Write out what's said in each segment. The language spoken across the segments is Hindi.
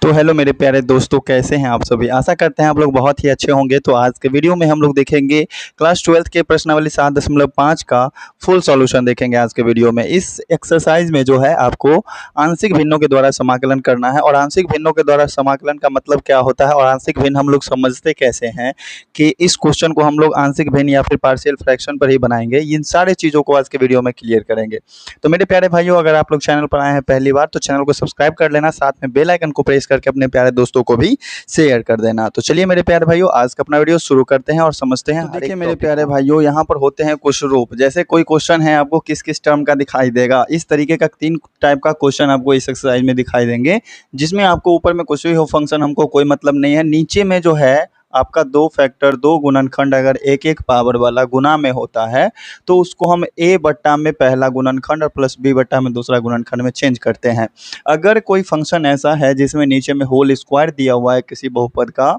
तो हेलो मेरे प्यारे दोस्तों, कैसे हैं आप सभी। आशा करते हैं आप लोग बहुत ही अच्छे होंगे। तो आज के वीडियो में हम लोग देखेंगे क्लास 12th के प्रश्नावली 7.5 का फुल सॉल्यूशन देखेंगे आज के वीडियो में। इस एक्सरसाइज में जो है आपको आंशिक भिन्नों के द्वारा समाकलन करना है। और आंशिक भिन्नों के द्वारा समाकलन का मतलब क्या होता है और आंशिक भिन्न हम लोग समझते कैसे हैं कि इस क्वेश्चन को हम लोग आंशिक भिन्न या फिर पार्शियल फ्रैक्शन पर ही बनाएंगे। इन सारे चीज़ों को आज के वीडियो में क्लियर करेंगे। तो मेरे प्यारे भाइयों, अगर आप लोग चैनल पर आए हैं पहली बार तो चैनल को सब्सक्राइब कर लेना, साथ में बेल आइकन को प्रेस करके अपने प्यारे दोस्तों को भी शेयर कर देना। तो चलिए मेरे प्यारे भाइयों, आज का अपना वीडियो शुरू करते हैं और समझते हैं। तो देखिए मेरे प्यारे भाइयों, यहाँ पर होते हैं कुछ रूप। जैसे कोई क्वेश्चन है आपको किस किस टर्म का दिखाई देगा, इस तरीके का 3 टाइप का क्वेश्चन आपको इस एक्सरसाइज में दिखाई देंगे, जिसमें आपको ऊपर में कुछ भी हो फंक्शन हमको कोई मतलब नहीं है। नीचे में जो है आपका 2 फैक्टर 2 गुणनखंड अगर एक एक पावर वाला गुना में होता है तो उसको हम a बट्टा में पहला गुणनखंड और प्लस b बट्टा में दूसरा गुणनखंड में चेंज करते हैं। अगर कोई फंक्शन ऐसा है जिसमें नीचे में होल स्क्वायर दिया हुआ है किसी बहुपद का,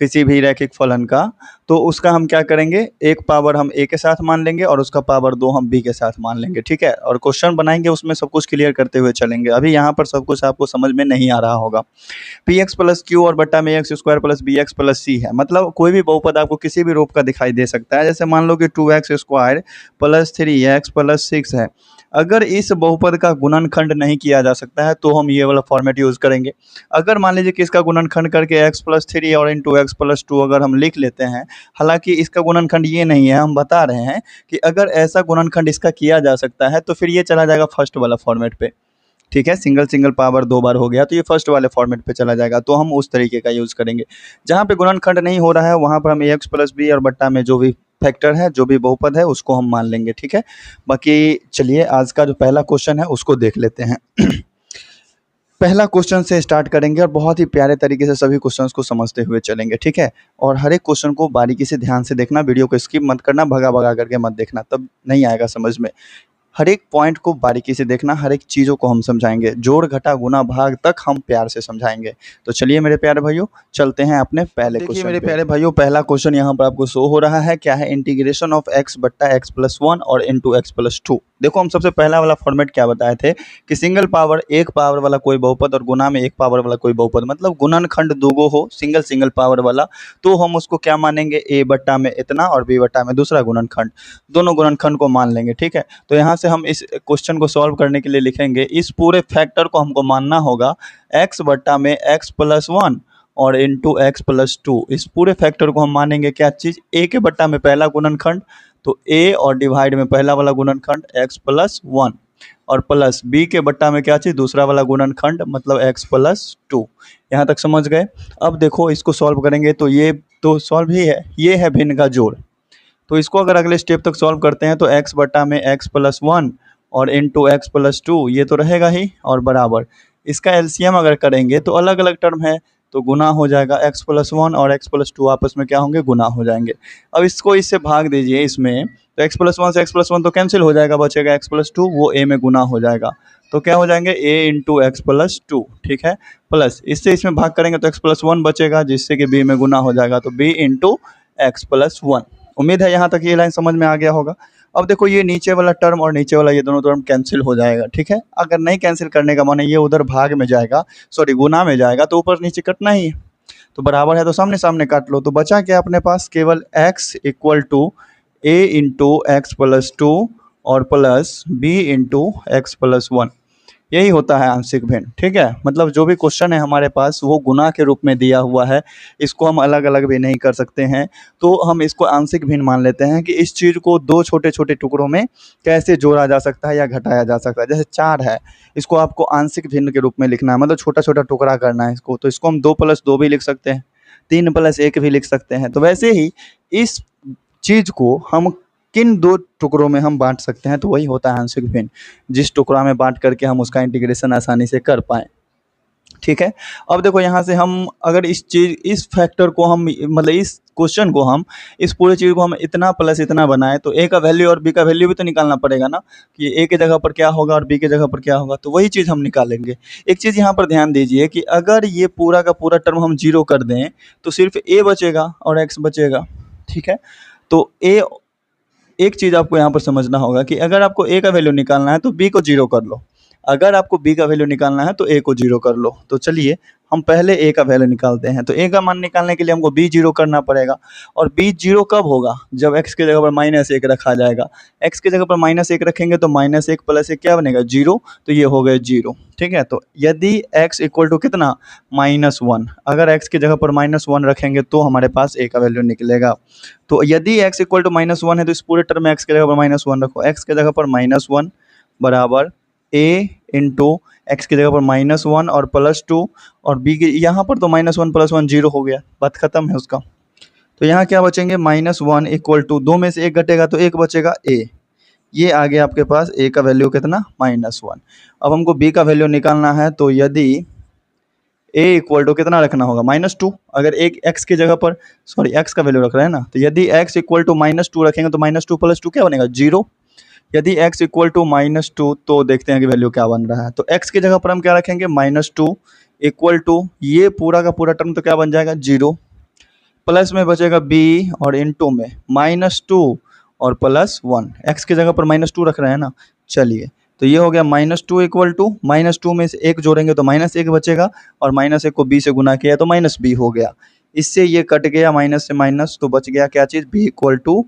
किसी भी रैखिक फलन का, तो उसका हम क्या करेंगे, एक पावर हम a के साथ मान लेंगे और उसका पावर 2 हम b के साथ मान लेंगे। ठीक है, और क्वेश्चन बनाएंगे उसमें सब कुछ क्लियर करते हुए चलेंगे। अभी यहाँ पर सब कुछ आपको समझ में नहीं आ रहा होगा। पी एक्स प्लस क्यू और बट्टा में X square plus B X plus C है। मतलब कोई भी बहुपद आपको किसी भी रूप का दिखाई दे सकता है। जैसे मान लो कि 2x square plus 3x plus 6 है। अगर इस बहुपद का गुणनखंड नहीं किया जा सकता है तो हम ये वाला फॉर्मेट यूज़ करेंगे। अगर मान लीजिए कि इसका गुणनखंड करके x प्लस 3 और इंटू एक्स प्लस 2 अगर हम लिख लेते हैं, हालांकि इसका गुणनखंड ये नहीं है, हम बता रहे हैं कि अगर ऐसा गुणनखंड इसका किया जा सकता है तो फिर ये चला जाएगा फर्स्ट वाला फॉर्मेट पे। ठीक है, सिंगल सिंगल पावर 2 बार हो गया तो ये फर्स्ट वाले फॉर्मेट पे चला जाएगा। तो हम उस तरीके का यूज़ करेंगे। जहाँ पे गुणनखंड नहीं हो रहा है वहाँ पर हम एक्स प्लस बी और बट्टा में जो भी फैक्टर है, जो भी बहुपद है, उसको हम मान लेंगे। ठीक है, बाकी चलिए आज का जो पहला क्वेश्चन है उसको देख लेते हैं। पहला क्वेश्चन से स्टार्ट करेंगे और बहुत ही प्यारे तरीके से सभी क्वेश्चंस को समझते हुए चलेंगे। ठीक है, और हर एक क्वेश्चन को बारीकी से ध्यान से देखना, वीडियो को स्किप मत करना, भगा भगा करके मत देखना, तब नहीं आएगा समझ में। हर एक पॉइंट को बारीकी से देखना, हर एक चीज़ों को हम समझाएंगे, जोड़ घटा गुना भाग तक हम प्यार से समझाएंगे। तो चलिए मेरे प्यारे भाइयों, चलते हैं अपने पहले क्वेश्चन। देखिए मेरे प्यारे भाइयों, पहला क्वेश्चन यहाँ पर आपको शो हो रहा है। क्या है, इंटीग्रेशन ऑफ x बट्टा एक्स प्लस 1 और इंटू एक्स प्लस 2। देखो हम सबसे पहला वाला फॉर्मेट क्या बताए थे कि सिंगल पावर एक पावर वाला कोई बहुपद और गुना में एक पावर वाला कोई बहुपद, मतलब गुणनखंड दूगो हो सिंगल सिंगल पावर वाला, तो हम उसको क्या मानेंगे, a बट्टा में इतना और b बट्टा में दूसरा गुणनखंड, दोनों गुणनखंड को मान लेंगे। ठीक है, तो यहाँ से हम इस क्वेश्चन को सॉल्व करने के लिए लिखेंगे, इस पूरे फैक्टर को हमको मानना होगा x बट्टा में x प्लस 1 और इंटू एक्स प्लस 2। इस पूरे फैक्टर को हम मानेंगे क्या चीज़, a के बट्टा में पहला गुणनखंड, तो a और डिवाइड में पहला वाला गुणनखंड x प्लस 1 और प्लस b के बट्टा में क्या चीज़, दूसरा वाला गुणनखंड मतलब x प्लस 2। यहाँ तक समझ गए। अब देखो इसको सॉल्व करेंगे तो ये तो सॉल्व ही है, ये है भिन्न का जोड़। तो इसको अगर अगले स्टेप तक सॉल्व करते हैं तो x बट्टा में x प्लस 1 और इंटू एक्स प्लस 2 ये तो रहेगा ही, और बराबर इसका एलसीएम अगर करेंगे तो अलग अलग टर्म है तो गुना हो जाएगा, x प्लस 1 और x प्लस 2 आपस में क्या होंगे, गुना हो जाएंगे। अब इसको इससे भाग दीजिए इसमें, तो x प्लस 1 से x प्लस 1 तो कैंसिल हो जाएगा, बचेगा x प्लस 2, वो a में गुना हो जाएगा। तो क्या हो जाएंगे, a इंटू एक्स प्लस 2। ठीक है, प्लस इससे इसमें भाग करेंगे तो x प्लस 1 बचेगा, जिससे कि b में गुना हो जाएगा, तो b इंटू एक्स प्लस 1। उम्मीद है यहाँ तक ये लाइन समझ में आ गया होगा। अब देखो ये नीचे वाला टर्म और नीचे वाला ये दोनों टर्म कैंसिल हो जाएगा। ठीक है, अगर नहीं कैंसिल करने का मन है, ये उधर भाग में जाएगा, सॉरी गुना में जाएगा, तो ऊपर नीचे कटना ही है। तो बराबर है तो सामने सामने काट लो। तो बचा क्या अपने पास, केवल x equal to a into X plus 2 और plus b into X plus 1। यही होता है आंशिक भिन्न। ठीक है, मतलब जो भी क्वेश्चन है हमारे पास वो गुना के रूप में दिया हुआ है, इसको हम अलग अलग भी नहीं कर सकते हैं, तो हम इसको आंशिक भिन्न मान लेते हैं कि इस चीज़ को 2 छोटे छोटे टुकड़ों में कैसे जोड़ा जा सकता है या घटाया जा सकता है। जैसे 4 है, इसको आपको आंशिक भिन्न के रूप में लिखना है, मतलब छोटा छोटा टुकड़ा करना है इसको, तो इसको हम 2 प्लस 2 भी लिख सकते हैं, 3 प्लस 1 भी लिख सकते हैं। तो वैसे ही इस चीज़ को हम किन 2 टुकड़ों में हम बांट सकते हैं, तो वही होता है आंशिक भिन्न, जिस टुकड़ा में बांट करके हम उसका इंटीग्रेशन आसानी से कर पाएँ। ठीक है, अब देखो यहाँ से हम अगर इस फैक्टर को हम, मतलब इस क्वेश्चन को हम, इस पूरे चीज़ को हम इतना प्लस इतना बनाए तो a का वैल्यू और b का वैल्यू भी तो निकालना पड़ेगा ना, कि a के जगह पर क्या होगा और b के जगह पर क्या होगा, तो वही चीज़ हम निकालेंगे। एक चीज़ यहाँ पर ध्यान दीजिए कि अगर ये पूरा का पूरा टर्म हम 0 कर दें तो सिर्फ a बचेगा और x बचेगा। ठीक है, तो एक चीज़ आपको यहाँ पर समझना होगा कि अगर आपको a का वैल्यू निकालना है तो b को 0 कर लो, अगर आपको b का वैल्यू निकालना है तो a को 0 कर लो। तो चलिए हम पहले a का वैल्यू निकालते हैं। तो a का मान निकालने के लिए हमको b 0 करना पड़ेगा। और b 0 कब होगा? जब x की जगह पर -1 रखा जाएगा। x की जगह पर -1 रखेंगे तो -1 + 1 क्या बनेगा? 0। तो ये हो गए 0। ठीक है, तो यदि x इक्वल टू कितना? -1। अगर x की जगह पर -1 रखेंगे तो हमारे पास a का वैल्यू निकलेगा। तो यदि x इक्वल टू -1 है तो इस पूरे टर्म में x की जगह पर -1 रखो। x की जगह पर -1 बराबर a इंटू एक्स की जगह पर -1 और +2 और b की यहाँ पर तो -1 + 1 0 हो गया, बात खत्म है उसका। तो यहाँ क्या बचेंगे? -1 इक्वल टू 2 में से 1 घटेगा तो 1 बचेगा a। ये आ गया आपके पास a का वैल्यू कितना? -1। अब हमको b का वैल्यू निकालना है। तो यदि a इक्वल टू कितना रखना होगा? -2। अगर एक x की जगह पर x का वैल्यू रख रहे हैं ना, तो यदि x इक्वल टू -2 रखेंगे तो -2 + 2 क्या बनेगा? 0। यदि x इक्वल टू -2 तो देखते हैं कि वैल्यू क्या बन रहा है। तो x की जगह पर हम क्या रखेंगे? -2 इक्वल टू ये पूरा का पूरा टर्म तो क्या बन जाएगा? 0। प्लस में बचेगा b और इनटू में -2 और +1। x की जगह पर -2 रख रहे हैं ना। चलिए, तो ये हो गया -2 इक्वल टू -2 में से 1 जोड़ेंगे तो -1 बचेगा और -1 को b से गुना किया तो -b हो गया। इससे ये कट गया माइनस से माइनस, तो बच गया क्या चीज़? b equal to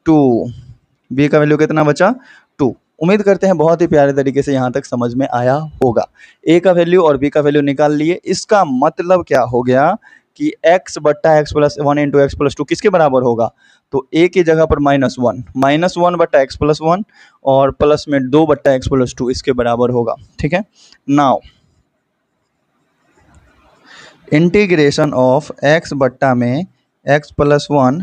2। b का वैल्यू कितना बचा? 2। उम्मीद करते हैं बहुत ही प्यारे तरीके से यहाँ तक समझ में आया होगा। a का वैल्यू और b का वैल्यू निकाल लिए। इसका मतलब क्या हो गया कि x बट्टा x plus 1 into X plus 2 किसके बराबर होगा? तो a की जगह पर -1 बट्टा x प्लस 1 और प्लस में 2 बट्टा एक्स प्लस 2 इसके बराबर होगा। ठीक है, नाउ इंटीग्रेशन ऑफ x बट्टा में x प्लस 1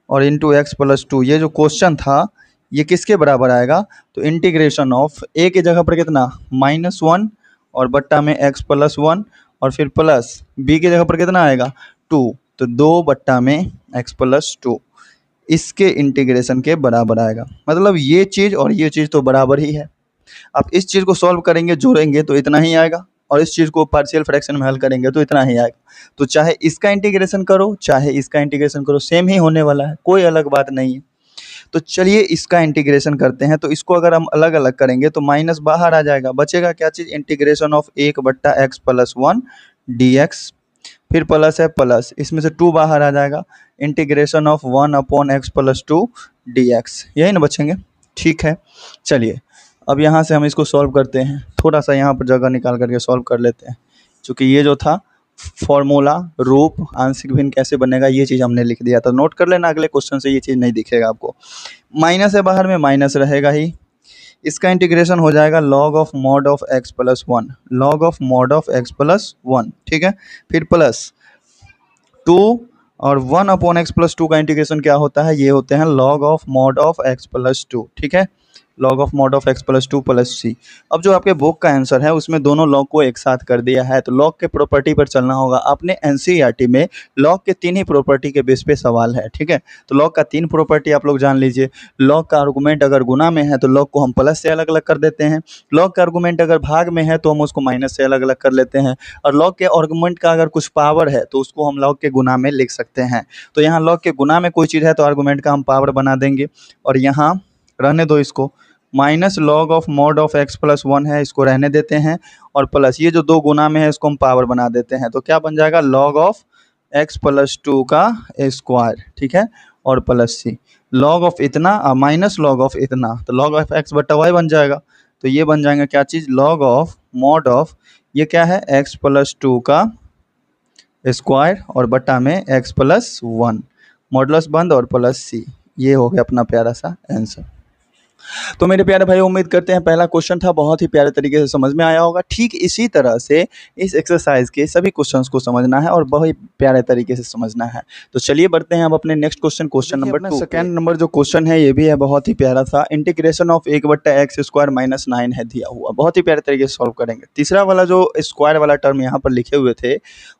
और इंटू एक्स प्लस 2, ये जो क्वेश्चन था ये किसके बराबर आएगा? तो इंटीग्रेशन ऑफ a की जगह पर कितना? -1 और बट्टा में x प्लस 1 और फिर प्लस b की जगह पर कितना आएगा? 2। तो 2 बट्टा में x प्लस 2 इसके इंटीग्रेशन के बराबर आएगा। मतलब ये चीज़ और ये चीज़ तो बराबर ही है। आप इस चीज़ को सॉल्व करेंगे, जोड़ेंगे तो इतना ही आएगा और इस चीज़ को पार्शियल फ्रैक्शन में हल करेंगे तो इतना ही आएगा। तो चाहे इसका इंटीग्रेशन करो चाहे इसका इंटीग्रेशन करो, सेम ही होने वाला है, कोई अलग बात नहीं है। तो चलिए इसका इंटीग्रेशन करते हैं। तो इसको अगर हम अलग अलग करेंगे तो माइनस बाहर आ जाएगा, बचेगा क्या चीज़? इंटीग्रेशन ऑफ 1 बट्टा एक्स प्लस 1 dx, फिर प्लस है प्लस, इसमें से 2 बाहर आ जाएगा, integration of 1 upon X plus 2 dx, यही ना बचेंगे। ठीक है, चलिए अब यहाँ से हम इसको सॉल्व करते हैं। थोड़ा सा यहाँ पर जगह निकाल करके सॉल्व कर लेते हैं, क्योंकि ये जो था फॉर्मूला रूप आंशिक भिन्न कैसे बनेगा ये चीज़ हमने लिख दिया था। नोट कर लेना, अगले क्वेश्चन से ये चीज़ नहीं दिखेगा आपको। माइनस है बाहर में, माइनस रहेगा ही। इसका इंटीग्रेशन हो जाएगा log of mod of X plus 1, log of mod of X plus 1। ठीक है, फिर प्लस 2 और 1 अपॉन एक्स प्लस 2 का इंटीग्रेशन क्या होता है? ये होते हैं log of mod of X plus 2। ठीक है, log of mod of X plus 2 plus C. अब जो आपके बुक का आंसर है उसमें दोनों लॉग को एक साथ कर दिया है, तो लॉग के प्रॉपर्टी पर चलना होगा। अपने एनसीईआरटी में लॉग के 3 ही प्रॉपर्टी के बेस पे सवाल है। ठीक है, तो लॉग का 3 प्रॉपर्टी आप लोग जान लीजिए। लॉग का आर्गूमेंट अगर गुना में है तो लॉग को हम प्लस से अलग अलग कर देते हैं। लॉग का आर्गूमेंट अगर भाग में है तो हम उसको माइनस से अलग अलग कर लेते हैं। और लॉग के आर्गूमेंट का अगर कुछ पावर है तो उसको हम लॉग के गुना में लिख सकते हैं। तो यहाँ लॉग के गुना में कोई चीज़ है तो आर्गूमेंट का हम पावर बना देंगे। और यहाँ रहने दो इसको, minus log of mod of X plus 1 है, इसको रहने देते हैं। और प्लस ये जो 2 गुना में है इसको हम पावर बना देते हैं। तो क्या बन जाएगा? लॉग ऑफ एक्स प्लस 2 का स्क्वायर। ठीक है, और प्लस सी, लॉग ऑफ इतना माइनस लॉग ऑफ इतना, तो लॉग ऑफ एक्स बट्टा वाई बन जाएगा। तो ये बन जाएगा क्या चीज़? लॉग ऑफ मॉड ऑफ, ये क्या है? एक्स प्लस 2 का स्क्वायर और बट्टा में एक्स प्लस 1, मॉडुलस बंद और प्लस सी। ये हो गया अपना प्यारा सा आंसर। तो मेरे प्यारे भाई उम्मीद करते हैं पहला क्वेश्चन था बहुत ही प्यारे तरीके से समझ में आया होगा। ठीक इसी तरह से इस एक्सरसाइज के सभी क्वेश्चंस को समझना है और बहुत प्यारे तरीके से समझना है। तो चलिए बढ़ते हैं अब अपने next question number 2। Second number जो क्वेश्चन है ये भी है बहुत ही प्यारा सा। इंटीग्रेशन ऑफ 1 बट्टा एक्स स्क्वायर माइनस 9 है दिया हुआ, बहुत ही प्यारे तरीके से सॉल्व करेंगे। तीसरा वाला जो स्क्वायर वाला टर्म यहाँ पर लिखे हुए थे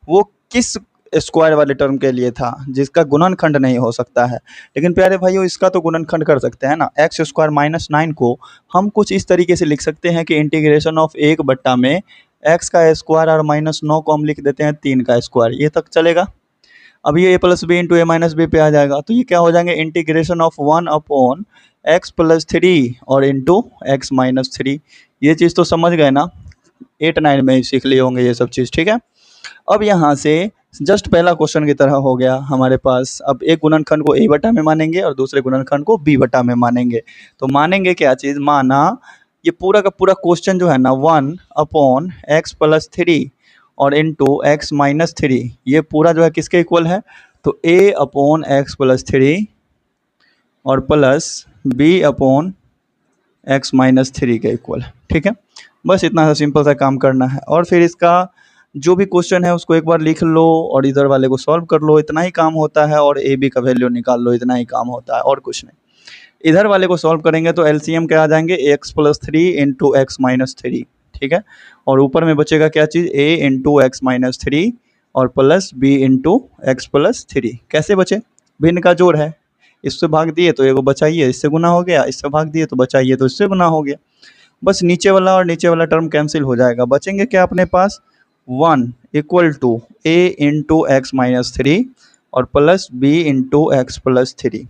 वो किस स्क्वायर वाले टर्म के लिए था जिसका गुणनखंड नहीं हो सकता है। लेकिन प्यारे भाइयों इसका तो गुणनखंड कर सकते हैं ना। एक्स स्क्वायर माइनस 9 को हम कुछ इस तरीके से लिख सकते हैं कि इंटीग्रेशन ऑफ 1 बट्टा में एक्स का स्क्वायर और -9 को हम लिख देते हैं 3 का स्क्वायर, ये तक चलेगा। अब ये a plus B into A minus B पे आ जाएगा, तो ये क्या हो जाएंगे? Integration of 1 upon X plus 3 और इंटू एक्स माइनस 3, ये चीज़ तो समझ गए ना, 8-9 में ही सीख लिए होंगे ये सब चीज़, ठीक है। अब यहाँ से जस्ट पहला क्वेश्चन की तरह हो गया हमारे पास। अब एक गुणनखंड को a बटा में मानेंगे और दूसरे गुणनखंड को b बटा में मानेंगे। तो मानेंगे क्या चीज़, माना ये पूरा का पूरा क्वेश्चन जो है ना 1/x+3 और इंटू x-3, ये पूरा जो है किसके इक्वल है, तो a/x+3 और प्लस b/x-3 के इक्वल, ठीक है। बस इतना सा सिंपल सा काम करना है और फिर इसका जो भी क्वेश्चन है उसको एक बार लिख लो और इधर वाले को सॉल्व कर लो, इतना ही काम होता है। और ए बी का वैल्यू निकाल लो, इतना ही काम होता है और कुछ नहीं। इधर वाले को सॉल्व करेंगे तो एलसीएम क्या आ जाएंगे, x+3 इंटू x-3, ठीक है। और ऊपर में बचेगा क्या चीज़, a इंटू x-3 और प्लस b इंटू x+3। कैसे बचे, भिन्न का जोड़ है, इससे भाग दिए तो एगो बचाइए, इससे गुना हो गया, इससे भाग दिए तो बचाइए तो इससे गुना हो गया। बस नीचे वाला और नीचे वाला टर्म कैंसिल हो जाएगा, बचेंगे क्या अपने पास 1 equal to a into x-3 और प्लस b इंटू x+3।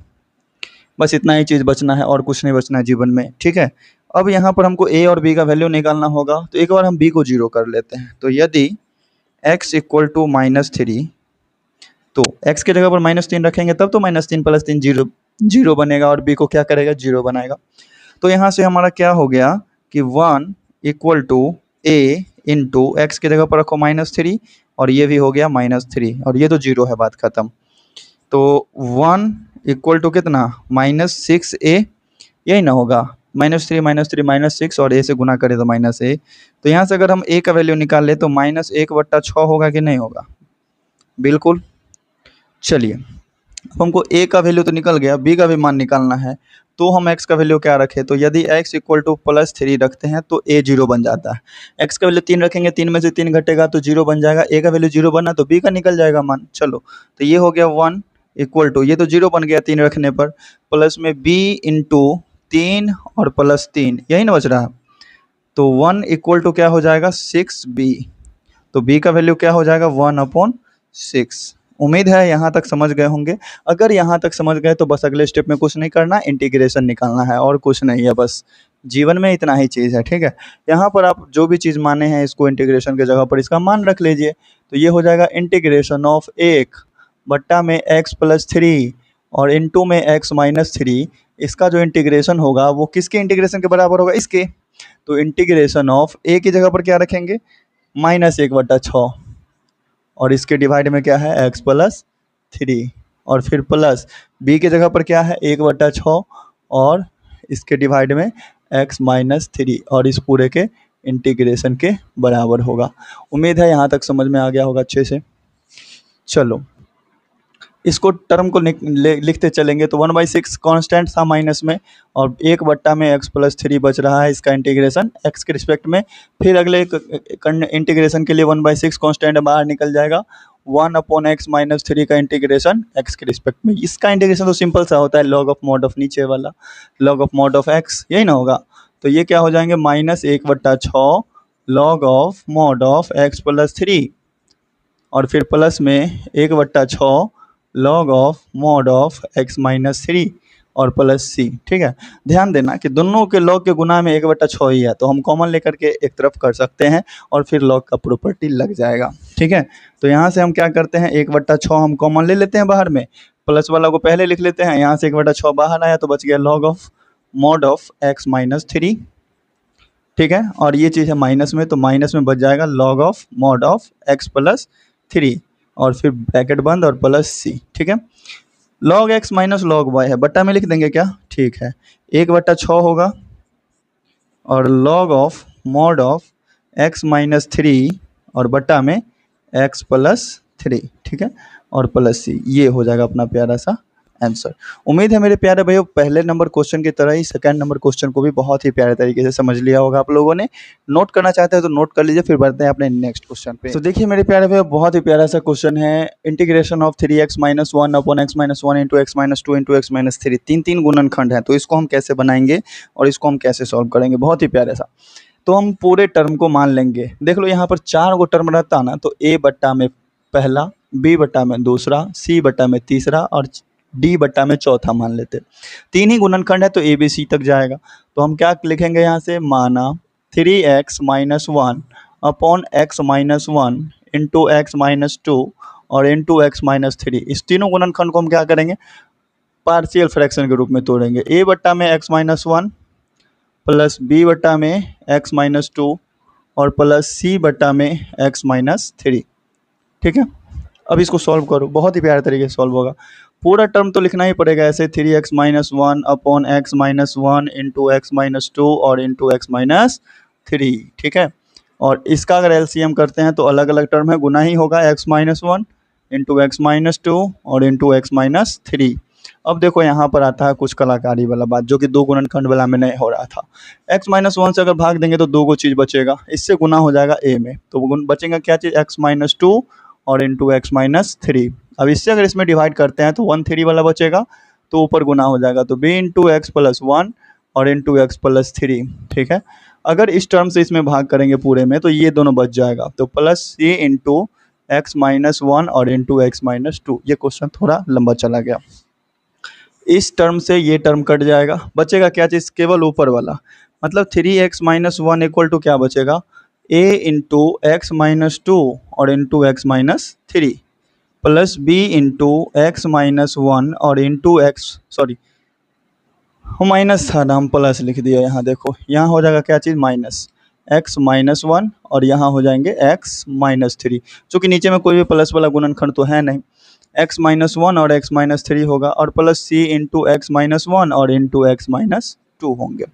बस इतना ही चीज़ बचना है और कुछ नहीं बचना है जीवन में, ठीक है। अब यहाँ पर हमको a और b का वैल्यू निकालना होगा, तो एक बार हम b को 0 कर लेते हैं। तो यदि x इक्वल टू -3, तो x के जगह पर -3 रखेंगे तब तो -3 + 3 0 बनेगा और b को क्या करेगा, 0 बनाएगा। तो यहाँ से हमारा क्या हो गया कि 1 equal to a into X के जगह पर रखो -3 और ये भी हो गया -3 और ये तो 0 है, बात खत्म। तो 1 इक्वल टू कितना, -6a, यही ना होगा, -3 -6 और a से गुना करें तो -a। तो यहाँ से अगर हम a का वैल्यू निकाल ले तो -1/6 होगा कि नहीं होगा, बिल्कुल। चलिए अब हमको a का वैल्यू तो निकल गया, b का भी मान निकालना है। तो हम x का वैल्यू क्या रखें, तो यदि x इक्वल टू +3 रखते हैं तो a 0 बन जाता है। x का वैल्यू 3 रखेंगे, 3 में से 3 घटेगा तो 0 बन जाएगा। a का वैल्यू 0 बना तो b का निकल जाएगा मान। चलो तो ये हो गया 1 इक्वल टू, ये तो 0 बन गया 3 रखने पर, प्लस में b इंटू 3 और प्लस 3, यही ना बच रहा। तो 1 इक्वल टू क्या हो जाएगा 6b, तो b का वैल्यू क्या हो जाएगा 1/6। उम्मीद है यहाँ तक समझ गए होंगे। अगर यहाँ तक समझ गए तो बस अगले स्टेप में कुछ नहीं करना, इंटीग्रेशन निकालना है और कुछ नहीं है, बस जीवन में इतना ही चीज़ है, ठीक है। यहाँ पर आप जो भी चीज़ माने हैं इसको इंटीग्रेशन के जगह पर इसका मान रख लीजिए। तो ये हो जाएगा इंटीग्रेशन ऑफ 1 बट्टा में x+3 और इंटू में x-3, इसका जो इंटीग्रेशन होगा वो किसके इंटीग्रेशन के बराबर होगा, इसके। तो इंटीग्रेशन ऑफ a की जगह पर क्या रखेंगे, -1/6 और इसके डिवाइड में क्या है x+3 और फिर प्लस b की जगह पर क्या है 1/6 और इसके डिवाइड में x-3 और इस पूरे के इंटीग्रेशन के बराबर होगा। उम्मीद है यहाँ तक समझ में आ गया होगा अच्छे से। चलो इसको टर्म को लिखते चलेंगे तो 1/6 कांस्टेंट था माइनस में और 1 बट्टा में x+3 बच रहा है, इसका इंटीग्रेशन x के रिस्पेक्ट में। फिर अगले इंटीग्रेशन के लिए 1/6 कांस्टेंट बाहर निकल जाएगा, 1/x-3 का इंटीग्रेशन x के रिस्पेक्ट में। इसका इंटीग्रेशन तो सिंपल सा होता है, log ऑफ मॉड ऑफ नीचे वाला, log of mod of x, यही ना होगा। तो ये क्या हो जाएंगे -1/6 log of mod of x+3 और फिर प्लस में 1/6 log of mod of x-3 और प्लस c, ठीक है। ध्यान देना कि दोनों के log के गुना में 1/6 ही है, तो हम कॉमन लेकर के एक तरफ कर सकते हैं और फिर log का प्रॉपर्टी लग जाएगा, ठीक है। तो यहाँ से हम क्या करते हैं 1/6 हम कॉमन ले लेते हैं बाहर में, प्लस वाला को पहले लिख लेते हैं। यहाँ से 1/6 बाहर आया तो बच गया log of mod of x-3, ठीक है। और ये चीज़ है माइनस में, तो माइनस में बच जाएगा log of mod of x+3 और फिर ब्रैकेट बंद और प्लस c, ठीक है। log x minus log y है, बट्टा में लिख देंगे क्या, ठीक है। 1/6 होगा और log of mod of x-3 और बट्टा में x+3, ठीक है, और प्लस c, ये हो जाएगा अपना प्यारा सा आंसर। उम्मीद है मेरे प्यारे भाइयों पहले नंबर क्वेश्चन की तरह ही सेकंड नंबर क्वेश्चन को भी बहुत ही प्यारे तरीके से समझ लिया होगा आप लोगों ने। नोट करना चाहते हैं तो नोट कर लीजिए, फिर बढ़ते हैं अपने नेक्स्ट क्वेश्चन पे। तो देखिए मेरे प्यारे भाइयों बहुत ही प्यारा सा क्वेश्चन है, integration of 3x-1/x-1 into x-2 into x-3, 3 गुणनखंड है। तो इसको हम कैसे बनाएंगे और इसको हम कैसे सॉल्व करेंगे, बहुत ही प्यारा सा। तो हम पूरे टर्म को मान लेंगे, देख लो यहाँ पर 4 गो टर्म रहता ना, तो a बट्टा में पहला, b बट्टा में दूसरा, c बट्टा में तीसरा और d बट्टा में चौथा मान लेते। 3 ही गुणनखंड है तो a b c तक जाएगा। तो हम क्या लिखेंगे यहाँ से, माना 3x-1 upon x-1 into x-2 और इंटू x-3। इस तीनों गुणनखंड को हम क्या करेंगे, पार्शियल फ्रैक्शन के रूप में तोड़ेंगे। a बट्टा में x-1 प्लस b बट्टा में x-2 और प्लस c बट्टा में x-3। ठीक है, अब इसको सॉल्व करो, बहुत ही प्यारे तरीके से सॉल्व होगा। पूरा टर्म तो लिखना ही पड़ेगा ऐसे, 3x-1 upon x-1 into x-2 और इंटू x-3। ठीक है, और इसका अगर एलसीएम करते हैं तो अलग अलग टर्म है, गुना ही होगा, x-1 इंटू x-2 और इंटू x-3। अब देखो यहाँ पर आता है कुछ कलाकारी वाला बात, जो कि दो गुणनखंड वाला में नहीं हो रहा था। x-1 से अगर भाग देंगे तो दो गो चीज़ बचेगा, इससे गुना हो जाएगा a में, तो बचेगा क्या चीज़, x-2 और इंटू x-3। अब इससे अगर इसमें डिवाइड करते हैं तो 1/3 वाला बचेगा, तो ऊपर गुना हो जाएगा, तो b इंटू x+1 और इंटू x+3। ठीक है, अगर इस टर्म से इसमें भाग करेंगे पूरे में तो ये दोनों बच जाएगा, तो प्लस c इंटू x-1 और इंटू x-2। ये क्वेश्चन थोड़ा लंबा चला गया, इस टर्म से ये टर्म कट जाएगा, बचेगा क्या चीज़, केवल ऊपर वाला, मतलब 3x-1 इक्वल टू क्या बचेगा, a इंटू x-2 और into x-3 plus b into x-1 और इंटू माइनस था ना, हम प्लस लिख दिया यहाँ, देखो यहाँ हो जाएगा क्या चीज़, माइनस x-1 और यहाँ हो जाएंगे x-3। चूँकि नीचे में कोई भी प्लस वाला गुणनखंड तो है नहीं, x-1 और x-3 होगा और प्लस c इंटू x-1 और इंटू x-2 होंगे।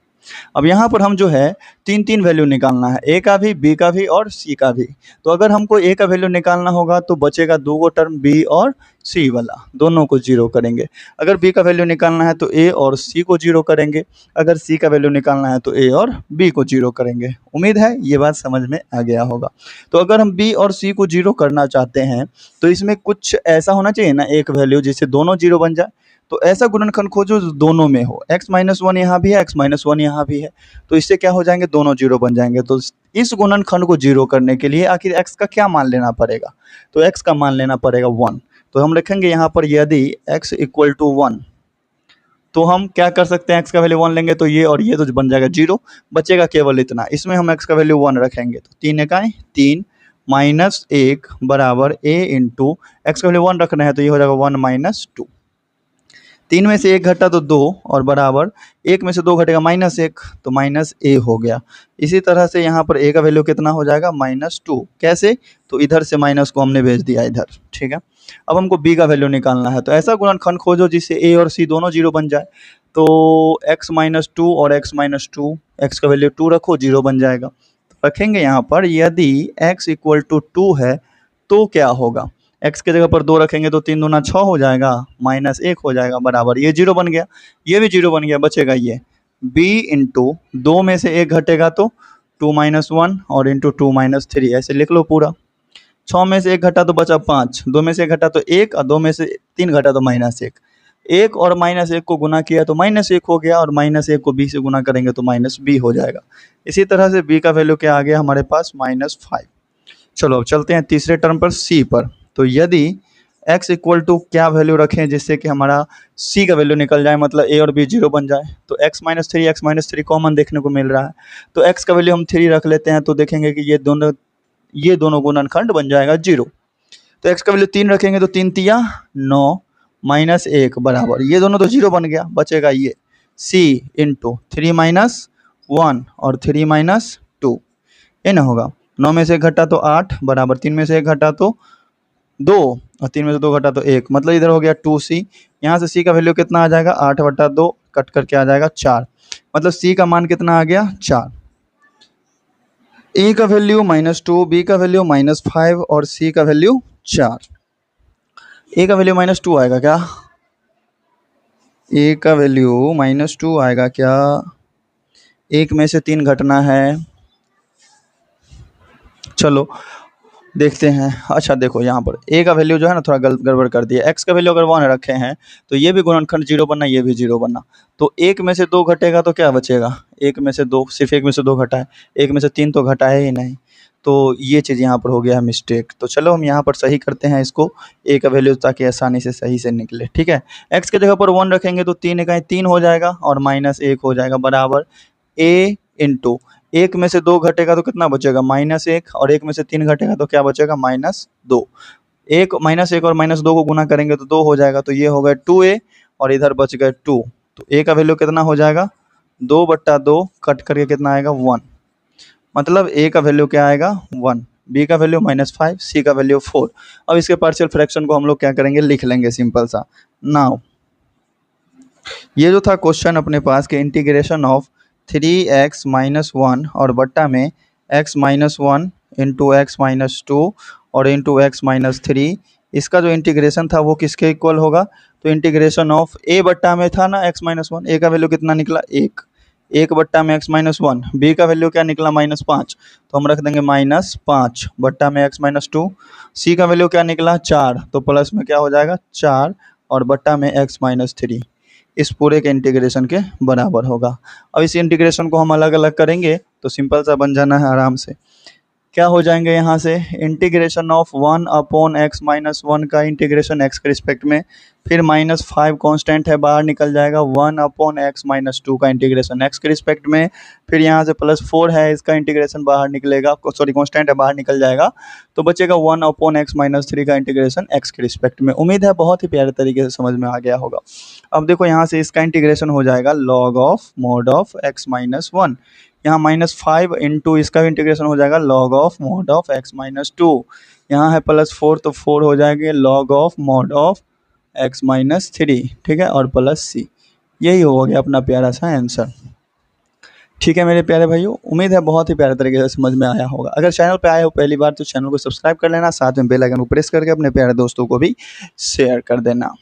अब यहाँ पर हम जो है तीन तीन वैल्यू निकालना है, a का भी, b का भी और c का भी। तो अगर हमको a का वैल्यू निकालना होगा तो बचेगा दो गो टर्म, b और c वाला, दोनों को जीरो करेंगे। अगर b का वैल्यू निकालना है तो a और c को जीरो करेंगे, अगर c का वैल्यू निकालना है तो a और b को जीरो करेंगे। उम्मीद है ये बात समझ में आ गया होगा। तो अगर हम b और c को जीरो करना चाहते हैं तो इसमें कुछ ऐसा होना चाहिए ना, एक वैल्यू जिससे दोनों जीरो बन जाए। तो ऐसा गुणनखंड खोजो जो दोनों में हो, x-1 यहाँ भी है, x-1 यहाँ भी है, तो इससे क्या हो जाएंगे, दोनों जीरो बन जाएंगे। तो इस गुणनखंड को जीरो करने के लिए आखिर x का क्या मान लेना पड़ेगा, तो x का मान लेना पड़ेगा 1। तो हम लिखेंगे यहाँ पर यदि x इक्वल टू 1, तो हम क्या कर सकते हैं, x का वैल्यू 1 लेंगे तो ये और ये तो बन जाएगा जीरो, बचेगा केवल इतना, इसमें हम x का वैल्यू 1 रखेंगे तो 3 एकाएँ 3 माइनस 1 बराबर a इंटू x का वैल्यू 1 रखना है तो ये हो जाएगा 1 माइनस 2। 3 में से 1 घटा तो 2 और बराबर 1 में से 2 घटेगा -1, तो माइनस a हो गया। इसी तरह से यहाँ पर a का वैल्यू कितना हो जाएगा, -2। कैसे, तो इधर से माइनस को हमने भेज दिया इधर। ठीक है, अब हमको b का वैल्यू निकालना है, तो ऐसा गुणनखंड खोजो जिससे a और c दोनों जीरो बन जाए। तो x-2 और x-2, x का वैल्यू 2 रखो, जीरो बन जाएगा। तो रखेंगे यहाँ पर यदि x इक्वल टू 2 है तो क्या होगा, x के जगह पर 2 रखेंगे तो 3 दूना 6 हो जाएगा, -1 हो जाएगा बराबर, ये जीरो बन गया, ये भी जीरो बन गया, बचेगा ये b इंटू 2 में से 1 घटेगा तो 2 - 1 और इंटू 2 - 3, ऐसे लिख लो पूरा। 6 में से 1 घटा तो बचा 5, 2 में से 1 घटा तो 1 और 2 में से 3 घटा तो -1। 1 और -1 को गुना किया तो -1 हो गया, और -1 को b से गुना करेंगे तो -b हो जाएगा। इसी तरह से b का वैल्यू क्या आ गया हमारे पास, -5। चलो अब चलते हैं तीसरे टर्म पर, c पर। तो यदि x इक्वल टू क्या वैल्यू रखें जिससे कि हमारा c का वैल्यू निकल जाए, मतलब a और b जीरो बन जाए, तो x-3 कॉमन देखने को मिल रहा है, तो x का वैल्यू हम 3 रख लेते हैं, तो देखेंगे कि ये दोनों गुणनखंड बन जाएगा जीरो। तो x का वैल्यू 3 रखेंगे तो 3 तिया 9 -1 बराबर, ये दोनों तो जीरो बन गया, बचेगा ये c इंटू 3 - 1 और 3 - 2, ये ना होगा। 9 में से 1 घटा तो 8 बराबर, 3 में से 1 घटा तो 2 और 3 में से 2 घटा तो 1, मतलब इधर हो गया 2c। यहाँ से c का वैल्यू कितना आ जाएगा, 8/2 कट करके आ जाएगा 4, मतलब c का मान कितना आ गया, 4। a का वैल्यू -2, b का वैल्यू -5 और c का वैल्यू 4। a का वैल्यू -2 आएगा क्या, a का वैल्यू -2 आएगा क्या, 1 में से 3 घटना है, चलो देखते हैं। अच्छा देखो यहाँ पर a का वैल्यू जो है ना थोड़ा गड़बड़ कर दिया, x का वैल्यू अगर 1 रखे हैं तो ये भी गुणनखंड जीरो बनना, ये भी जीरो बनना। तो 1 में से 2 घटेगा तो क्या बचेगा, 1 में से 2, सिर्फ 1 में से 2 घटा है, 1 में से 3 तो घटा है ही नहीं, तो ये चीज़ यहाँ पर हो गया है मिस्टेक। तो चलो हम यहाँ पर सही करते हैं इसको, a का वैल्यू, ताकि आसानी से सही से निकले। ठीक है, x के जगह पर 1 रखेंगे तो 3 इकाई 3 हो जाएगा और -1 हो जाएगा बराबर a इंटू एक में से 2 घटेगा तो कितना बचेगा, -1, और एक में से 3 घटेगा तो क्या बचेगा, -2। एक -1 और -2 को गुना करेंगे तो 2 हो जाएगा, तो ये हो गया 2a और इधर बच गए 2। तो a का वैल्यू कितना हो जाएगा, 2/2 कट करके कितना आएगा, 1। मतलब a का वैल्यू क्या आएगा, 1, b का वैल्यू -5, c का वैल्यू 4। अब इसके पार्शियल फ्रैक्शन को हम लोग क्या करेंगे, लिख लेंगे सिंपल सा। नाउ ये जो था क्वेश्चन अपने पास के इंटीग्रेशन ऑफ 3x-1 और बट्टा में x-1 इंटू x-2 और इंटू x-3, इसका जो इंटीग्रेशन था वो किसके इक्वल होगा, तो इंटीग्रेशन ऑफ a बट्टा में था ना x-1, a का वैल्यू कितना निकला, 1, 1 बट्टा में x-1, b का वैल्यू क्या निकला, -5, तो हम रख देंगे -5 बट्टा में x-2, c का वैल्यू क्या निकला, 4, तो प्लस में क्या हो जाएगा, 4 और बट्टा में x-3, इस पूरे के इंटीग्रेशन के बराबर होगा। अब इस इंटीग्रेशन को हम अलग अलग करेंगे तो सिंपल सा बन जाना है आराम से। क्या हो जाएंगे यहाँ से, इंटीग्रेशन ऑफ 1/x-1 का इंटीग्रेशन x के रिस्पेक्ट में, फिर -5 कांस्टेंट है बाहर निकल जाएगा, 1/x-2 का इंटीग्रेशन x के रिस्पेक्ट में, फिर यहाँ से +4 है इसका इंटीग्रेशन बाहर निकलेगा, सॉरी कांस्टेंट है बाहर निकल जाएगा, तो बचेगा 1/x-3 का इंटीग्रेशन x के रिस्पेक्ट में। उम्मीद है बहुत ही प्यारे तरीके से समझ में आ गया होगा। अब देखो यहाँ से इसका इंटीग्रेशन हो जाएगा log of mod of x-1, यहाँ -5 इंटू इसका भी इंटीग्रेशन हो जाएगा log of mod of x-2, यहाँ है +4 तो 4 हो जाएंगे log of mod of x-3, ठीक है, और +c। यही हो गया अपना प्यारा सा आंसर। ठीक है मेरे प्यारे भाइयों, उम्मीद है बहुत ही प्यारे तरीके से समझ में आया होगा। अगर चैनल पे आए हो पहली बार तो चैनल को सब्सक्राइब कर लेना, साथ में बेल आइकन को प्रेस करके अपने प्यारे दोस्तों को भी शेयर कर देना।